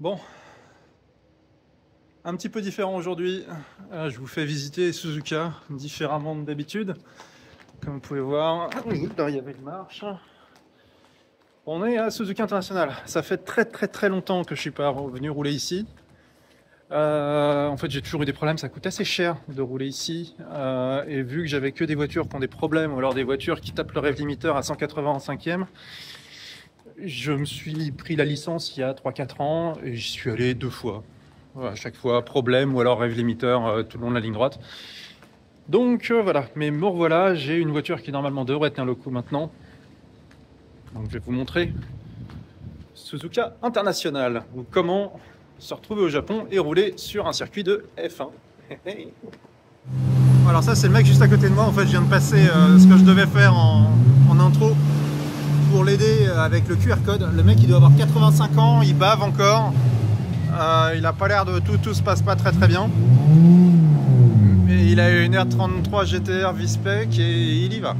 Bon, un petit peu différent aujourd'hui. Je vous fais visiter Suzuka différemment d'habitude. Comme vous pouvez voir, là il y avait une marche. On est à Suzuka International. Ça fait très longtemps que je suis pas revenu rouler ici. En fait, j'ai toujours eu des problèmes. Ça coûte assez cher de rouler ici. Et vu que j'avais que des voitures qui ont des problèmes, ou alors des voitures qui tapent le rev limiter à 180 en cinquième, je me suis pris la licence il y a 3-4 ans et j'y suis allé 2 fois. Voilà, à chaque fois, problème ou alors rev limiter tout le long de la ligne droite. Donc voilà, mais me revoilà, j'ai une voiture qui normalement devrait tenir le coup maintenant. Donc je vais vous montrer Suzuka International, ou comment se retrouver au Japon et rouler sur un circuit de F1. Alors ça c'est le mec juste à côté de moi, en fait je viens de passer ce que je devais faire en intro pour l'aider avec le QR code. Le mec il doit avoir 85 ans, il bave encore, il a pas l'air de tout se passe pas très bien. Mais il a une R33 GTR V-Spec et il y va.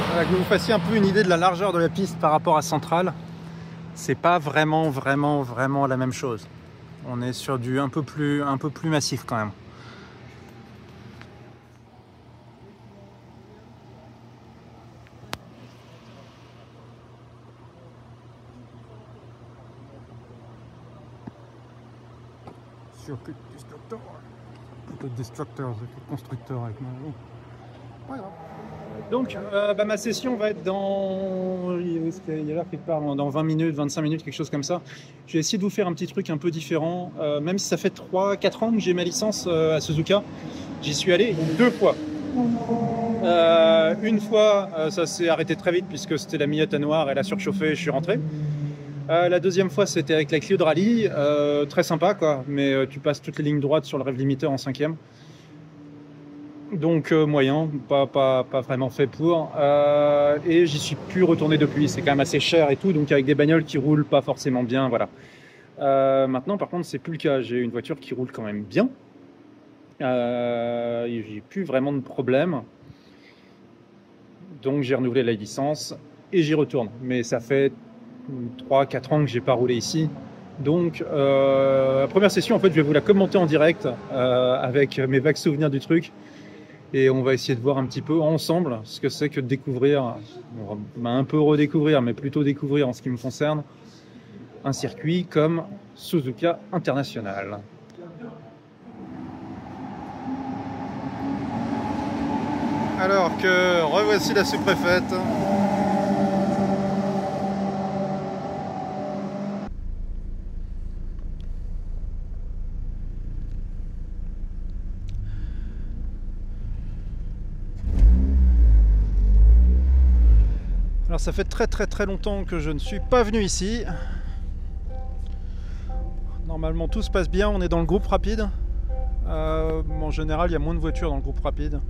Voilà, que vous fassiez un peu une idée de la largeur de la piste par rapport à Central, c'est pas vraiment la même chose. On est sur du un peu plus massif quand même. Circuit destructeur. Plutôt destructeur, c'est constructeur avec moi. Voilà. Donc ma session va être dans... Il y a l'heure quelque part, dans 20 minutes, 25 minutes, quelque chose comme ça. Je vais essayer de vous faire un petit truc un peu différent. Même si ça fait 3-4 ans que j'ai ma licence à Suzuka, j'y suis allé 2 fois. Une fois, ça s'est arrêté très vite puisque c'était la Miata noire, elle a surchauffé, je suis rentré. La deuxième fois, c'était avec la Clio de rallye, très sympa quoi, mais tu passes toutes les lignes droites sur le rev limiter en cinquième. Donc moyen, pas vraiment fait pour. Et j'y suis plus retourné depuis, c'est quand même assez cher et tout, donc avec des bagnoles qui roulent pas forcément bien, voilà. Maintenant par contre c'est plus le cas, j'ai une voiture qui roule quand même bien. J'ai plus vraiment de problème. Donc j'ai renouvelé la licence et j'y retourne. Mais ça fait 3-4 ans que j'ai pas roulé ici. Donc la première session en fait je vais vous la commenter en direct avec mes vagues souvenirs du truc. Et on va essayer de voir un petit peu ensemble ce que c'est que de découvrir, on va un peu redécouvrir, mais plutôt découvrir en ce qui me concerne, un circuit comme Suzuka International. Alors que revoici la sous-préfète. Alors ça fait très longtemps que je ne suis pas venu ici. Normalement tout se passe bien, on est dans le groupe rapide. En général il y a moins de voitures dans le groupe rapide.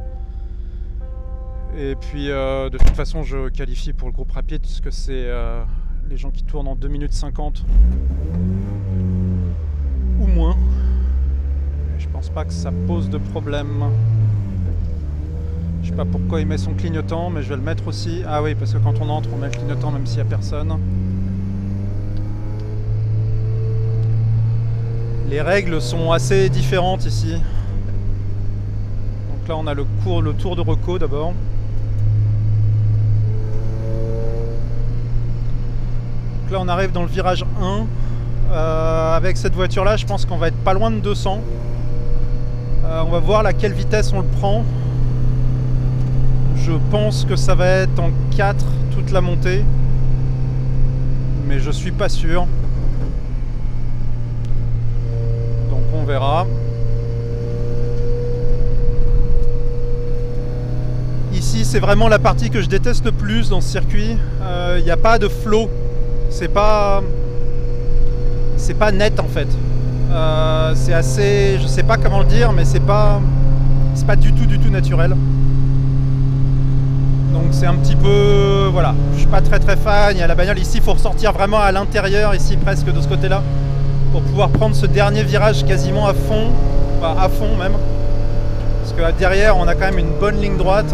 Et puis de toute façon je qualifie pour le groupe rapide puisque c'est les gens qui tournent en 2 minutes 50 ou moins. Je pense pas que ça pose de problème. Je sais pas pourquoi il met son clignotant, mais je vais le mettre aussi. Ah oui, parce que quand on entre, on met le clignotant même s'il n'y a personne. Les règles sont assez différentes ici. Donc là, on a le tour de reco d'abord. Donc là, on arrive dans le virage 1. Avec cette voiture-là, je pense qu'on va être pas loin de 200. On va voir à quelle vitesse on le prend. Je pense que ça va être en 4 toute la montée, mais je suis pas sûr. Donc on verra. Ici c'est vraiment la partie que je déteste le plus dans ce circuit. Il n'y a pas de flow. C'est pas net en fait. C'est assez, je sais pas comment le dire, mais c'est pas du tout naturel. Donc c'est un petit peu, voilà, je suis pas très fan. Il y a la bagnole ici, il faut ressortir vraiment à l'intérieur ici presque de ce côté là pour pouvoir prendre ce dernier virage quasiment à fond, enfin à fond même. Parce que derrière, on a quand même une bonne ligne droite.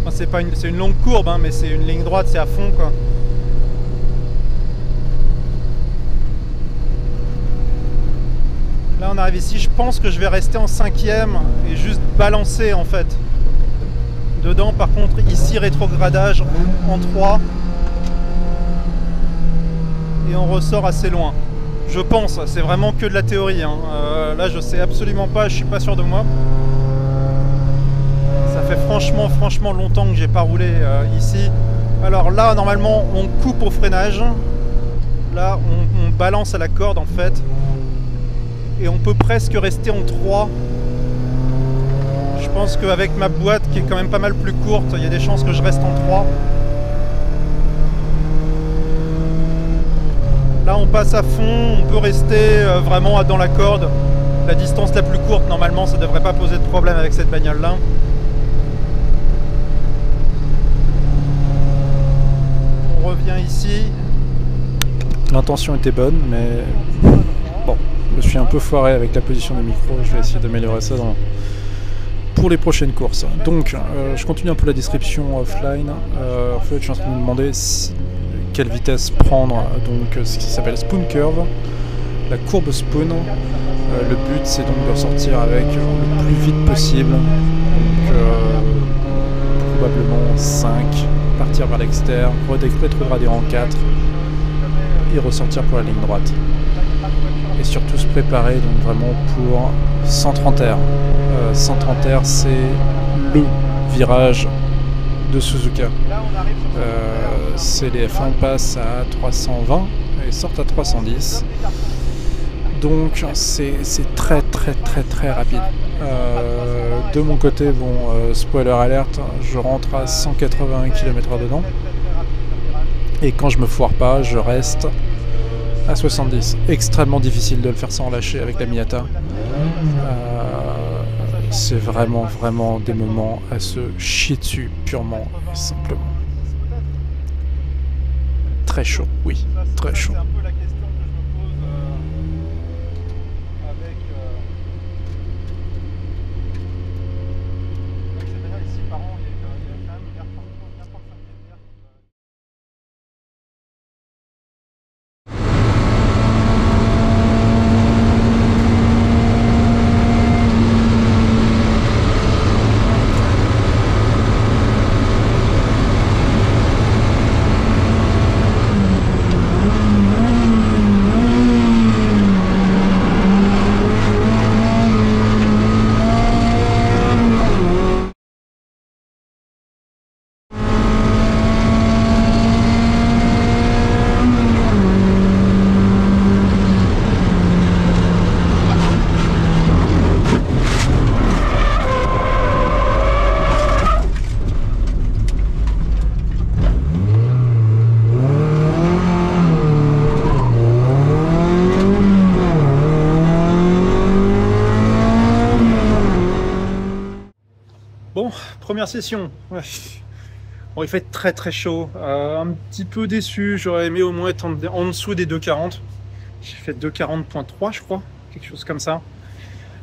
Enfin, c'est une longue courbe, hein, mais c'est une ligne droite, c'est à fond, quoi. Là, on arrive ici. Je pense que je vais rester en 5e et juste balancer, en fait. Dedans, par contre, ici, rétrogradage en 3. Et on ressort assez loin. Je pense, c'est vraiment que de la théorie. Hein. Là, je sais absolument pas, je suis pas sûr de moi. Ça fait franchement longtemps que j'ai pas roulé ici. Alors là, normalement, on coupe au freinage. Là, on balance à la corde, en fait. Et on peut presque rester en 3. Je pense qu'avec ma boîte, qui est quand même pas mal plus courte, il y a des chances que je reste en 3. Là, on passe à fond, on peut rester vraiment dans la corde. La distance la plus courte, normalement, ça ne devrait pas poser de problème avec cette bagnole-là. On revient ici. L'intention était bonne, mais bon, je me suis un peu foiré avec la position du micro. Je vais essayer d'améliorer ça pour les prochaines courses. Donc, je continue un peu la description offline. En fait, je suis en train de me demander quelle vitesse prendre, donc ce qui s'appelle Spoon Curve, la courbe Spoon. Le but, c'est donc de ressortir avec le plus vite possible, donc probablement 5, partir vers l'extérieur, rétrograder en 4 et ressortir pour la ligne droite. Et surtout se préparer donc vraiment pour 130 R. 130 R, c'est le virage de Suzuka. Les F1 passent à 320 et sortent à 310. Donc c'est très rapide. De mon côté, bon, spoiler alerte, je rentre à 181 km/h dedans. Et quand je me foire pas, je reste à 70. Extrêmement difficile de le faire sans lâcher avec la Miata. C'est vraiment des moments à se chier dessus, purement et simplement. Très chaud, oui, très chaud. Bon, première session. Ouais. Bon, il fait très chaud. Un petit peu déçu. J'aurais aimé au moins être en dessous des 2,40. J'ai fait 2,40.3, je crois. Quelque chose comme ça.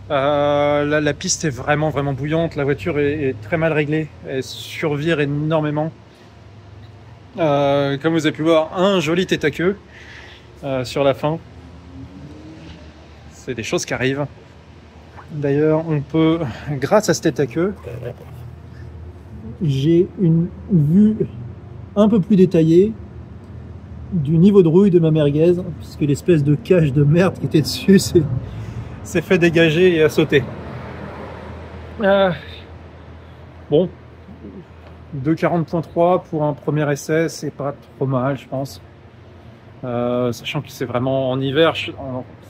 La piste est vraiment bouillante. La voiture est très mal réglée. Elle survire énormément. Comme vous avez pu voir, un joli tête à queue sur la fin. C'est des choses qui arrivent. D'ailleurs, on peut, grâce à ce tête à queue, j'ai une vue un peu plus détaillée du niveau de rouille de ma merguez, puisque l'espèce de cage de merde qui était dessus s'est fait dégager et a sauté. Bon, 2,40.3 pour un premier essai, c'est pas trop mal, je pense. Sachant que c'est vraiment en hiver,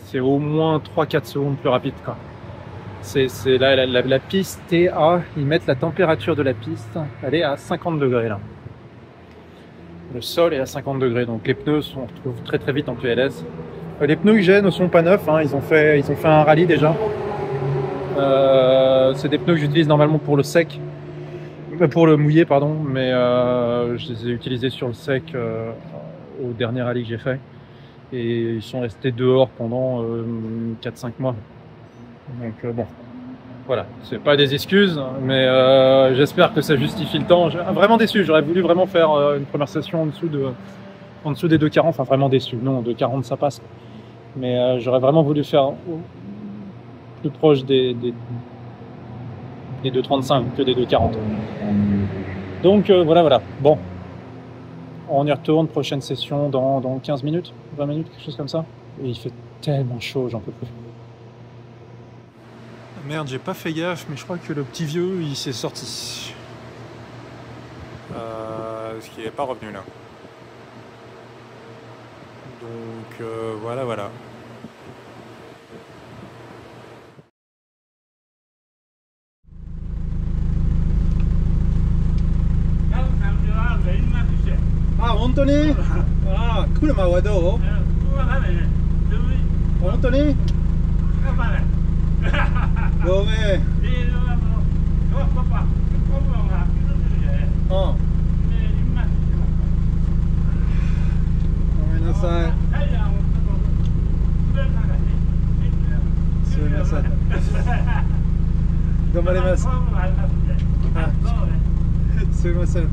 c'est au moins 3-4 secondes plus rapide, quoi. C'est la piste TA, ils mettent la température de la piste, elle est à 50 degrés là. Le sol est à 50 degrés, donc les pneus se retrouvent très vite en PLS. Les pneus que j'ai ne sont pas neufs, hein, ils ont fait un rallye déjà. C'est des pneus que j'utilise normalement pour le sec, pour le mouillé pardon, mais je les ai utilisés sur le sec au dernier rallye que j'ai fait. Et ils sont restés dehors pendant 4-5 mois. Donc bon, voilà, c'est pas des excuses, mais j'espère que ça justifie le temps. Vraiment déçu, j'aurais voulu vraiment faire une première session en dessous des 2,40, enfin vraiment déçu. Non, 2,40 ça passe. Mais j'aurais vraiment voulu faire plus proche des 2,35 que des 2,40. Donc voilà. Bon, on y retourne, prochaine session dans 15 minutes, 20 minutes, quelque chose comme ça. Et il fait tellement chaud, j'en peux plus. Merde, j'ai pas fait gaffe, mais je crois que le petit vieux, il s'est sorti. Parce qu'il est pas revenu là. Donc voilà. Ah, 本当にああ、車はどう本当にごめん。ごめんなさい。すみません。頑張ります。すみません。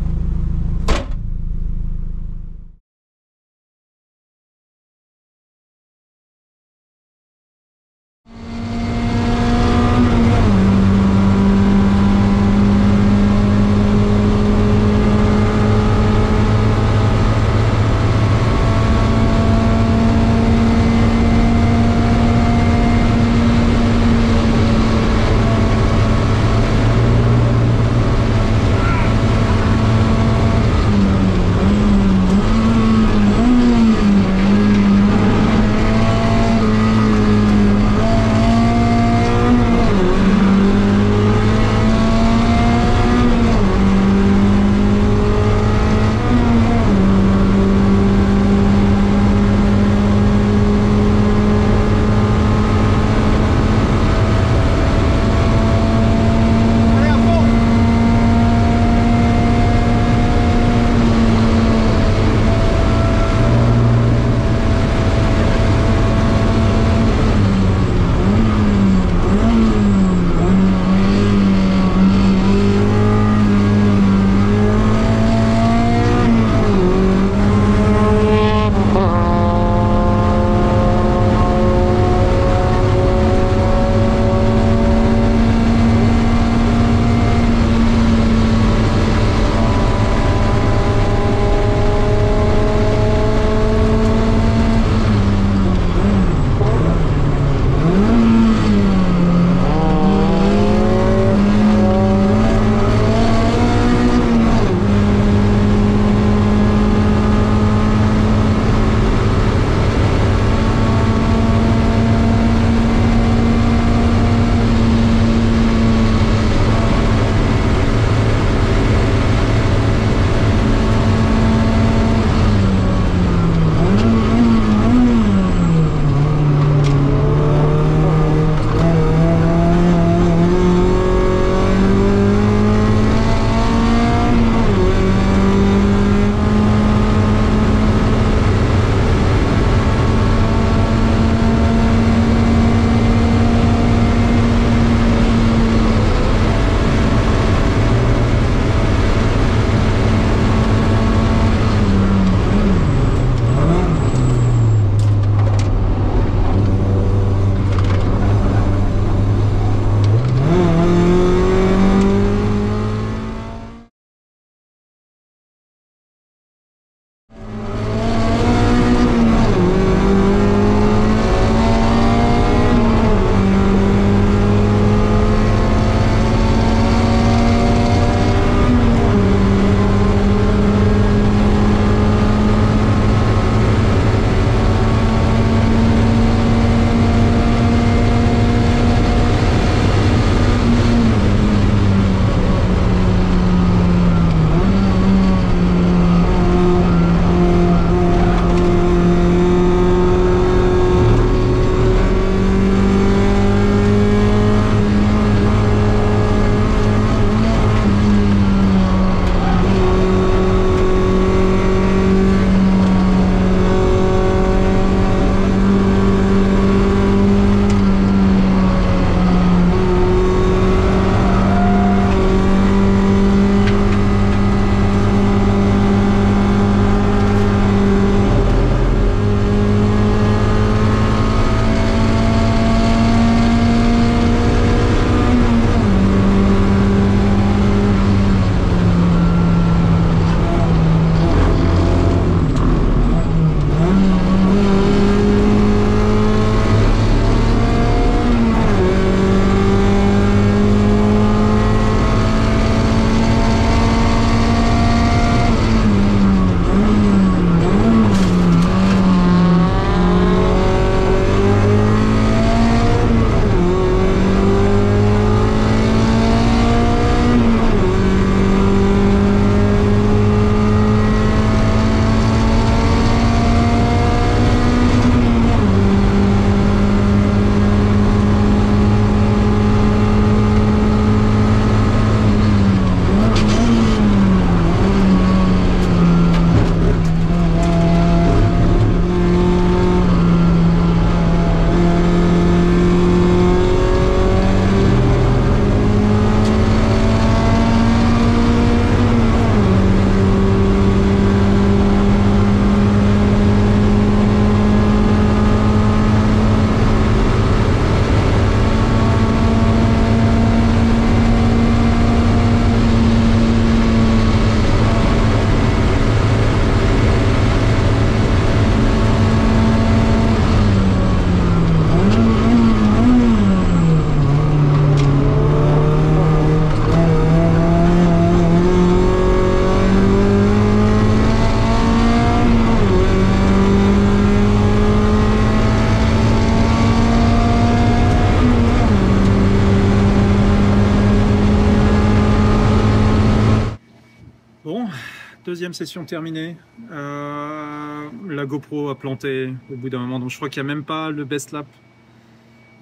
Deuxième session terminée. La GoPro a planté au bout d'un moment, donc je crois qu'il n'y a même pas le best lap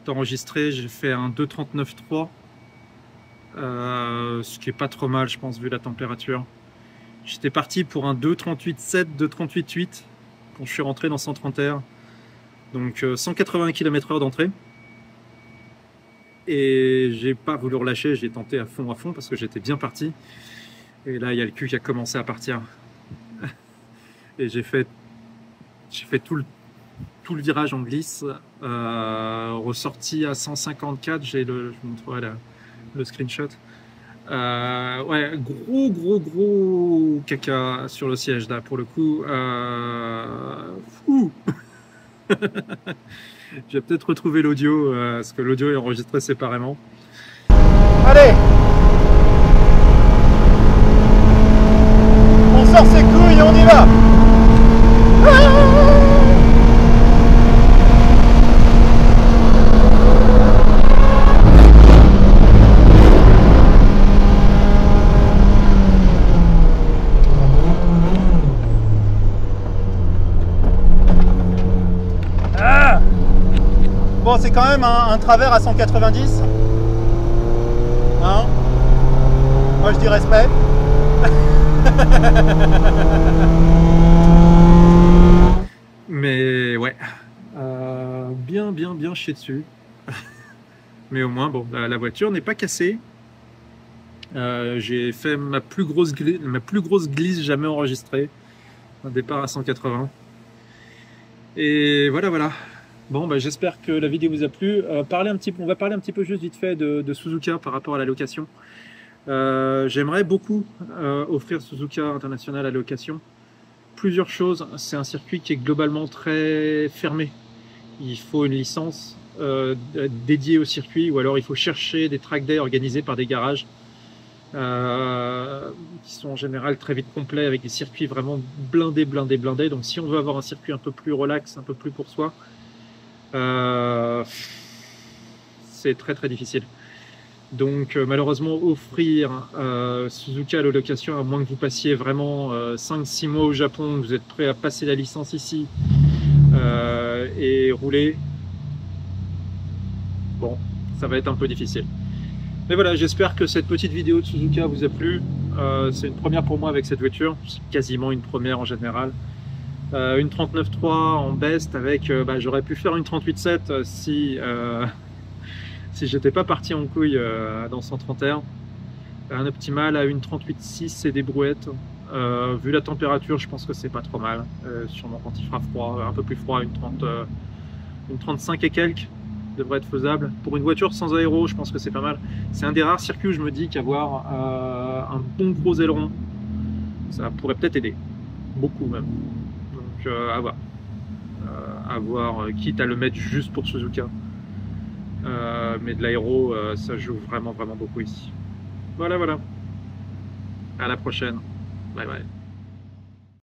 d'enregistrer. J'ai fait un 2:39.3, ce qui est pas trop mal, je pense, vu la température. J'étais parti pour un 2:38.7, 2:38.8 quand je suis rentré dans 130 R. Donc 180 km/h d'entrée. Et j'ai pas voulu relâcher, j'ai tenté à fond parce que j'étais bien parti. Et là, il y a le cul qui a commencé à partir. Et j'ai fait tout le virage en glisse, ressorti à 154. Je vous montrerai le screenshot. Ouais, gros caca sur le siège là pour le coup. Fou. Je vais peut-être retrouver l'audio parce que l'audio est enregistré séparément. Allez, on sort ses couilles et on y va. Bon, c'est quand même un travers à 190. Hein? Moi je dis respect. Mais ouais, bien chié dessus. Mais au moins, bon, la voiture n'est pas cassée. J'ai fait ma plus grosse glisse jamais enregistrée. Un départ à 180. Et voilà. Bon, bah, j'espère que la vidéo vous a plu. On va parler un petit peu juste vite fait de Suzuka par rapport à la location. J'aimerais beaucoup offrir Suzuka International à location. Plusieurs choses. C'est un circuit qui est globalement très fermé. Il faut une licence dédiée au circuit, ou alors il faut chercher des track days organisés par des garages qui sont en général très vite complets avec des circuits vraiment blindés. Donc si on veut avoir un circuit un peu plus relax, un peu plus pour soi, c'est très difficile. Donc malheureusement, offrir Suzuka à la location, à moins que vous passiez vraiment 5-6 mois au Japon, vous êtes prêt à passer la licence ici et rouler, bon, ça va être un peu difficile. Mais voilà, j'espère que cette petite vidéo de Suzuka vous a plu. C'est une première pour moi avec cette voiture, c'est quasiment une première en général. Une 39.3 en best avec, j'aurais pu faire une 38.7 si j'étais pas parti en couille dans 130 R. Un optimal à une 38.6 et des brouettes. Vu la température, je pense que c'est pas trop mal. Sûrement quand il fera froid, un peu plus froid, une 35 et quelques devrait être faisable. Pour une voiture sans aéro, je pense que c'est pas mal. C'est un des rares circuits où je me dis qu'avoir un bon gros aileron, ça pourrait peut-être aider. Beaucoup même. Donc à voir, quitte à le mettre juste pour Suzuka. Mais de l'aéro, ça joue vraiment beaucoup ici. Voilà. À la prochaine. Bye.